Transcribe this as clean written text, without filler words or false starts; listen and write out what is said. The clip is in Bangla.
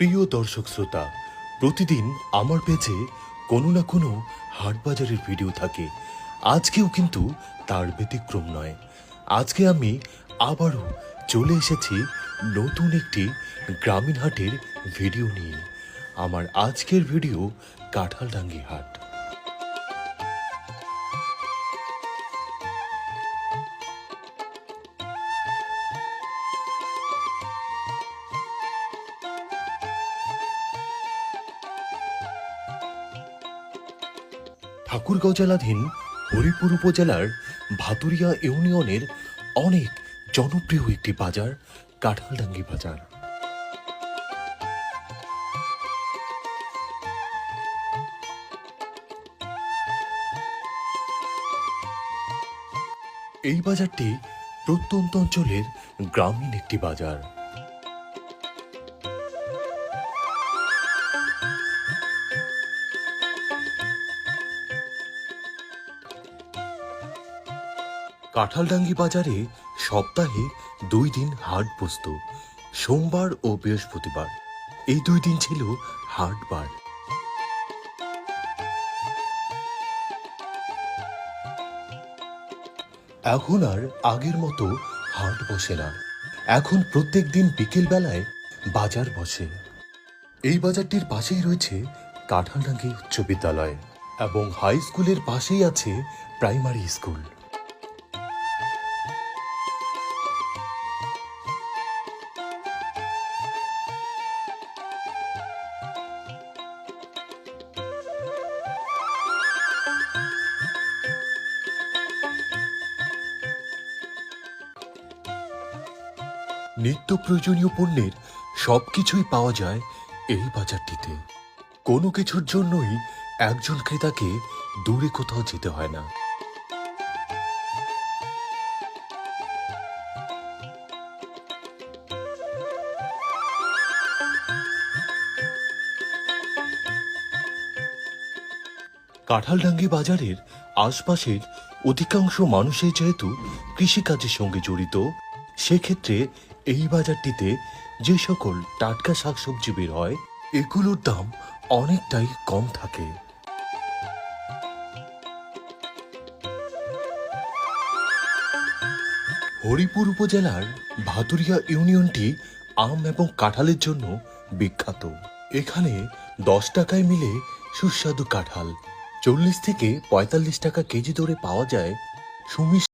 প্রিয় দর্শক শ্রোতা, প্রতিদিন আমার পেজে কোনো না কোনো হাট বাজারের ভিডিও থাকে। আজকেও কিন্তু তার ব্যতিক্রম নয়। আজকে আমি আবারও চলে এসেছি নতুন একটি গ্রামীণ হাটের ভিডিও নিয়ে। আমার আজকের ভিডিও কাঁঠালডাঙ্গি হাট। ঠাকুরগাঁও জেলাধীন হরিপুর উপজেলার ভাতুরিয়া ইউনিয়নের অনেক জনপ্রিয় একটি বাজার কাঁঠালডাঙ্গি বাজার। এই বাজারটি প্রত্যন্ত অঞ্চলের গ্রামীণ একটি বাজার। কাঁঠালডাঙ্গি বাজারে সপ্তাহে 2 দিন হাট বসত, সোমবার ও বৃহস্পতিবার। এই 2 দিন ছিল হাটবার। এখন আর আগের মতো হাট বসে না। এখন প্রত্যেক দিন বিকেল বেলায় বাজার বসে। এই বাজারটির পাশেই রয়েছে কাঁঠালডাঙ্গি উচ্চ বিদ্যালয় এবং হাই স্কুলের পাশেই আছে প্রাইমারি স্কুল। নিত্য প্রয়োজনীয় পণ্যের সবকিছুই পাওয়া যায় এই বাজারটিতে। কোনো কিছুর জন্যই একজন ক্রেতাকে দূরে কোথাও যেতে হয় না। কাঁঠালডাঙ্গি বাজারের আশপাশের অধিকাংশ মানুষই যেহেতু কৃষিকাজের সঙ্গে জড়িত, সেক্ষেত্রে এই বাজারটিতে যে সকল টাটকা শাকসবজি বের হয়, এগুলোর দাম অনেকটাই কম থাকে। হরিপুর উপজেলার ভাতুরিয়া ইউনিয়নটি আম এবং কাঁঠালের জন্য বিখ্যাত। এখানে 10 টাকায় মিলে সুস্বাদু কাঁঠাল, 40 থেকে 45 টাকা কেজি দরে পাওয়া যায় সুমিষ্ট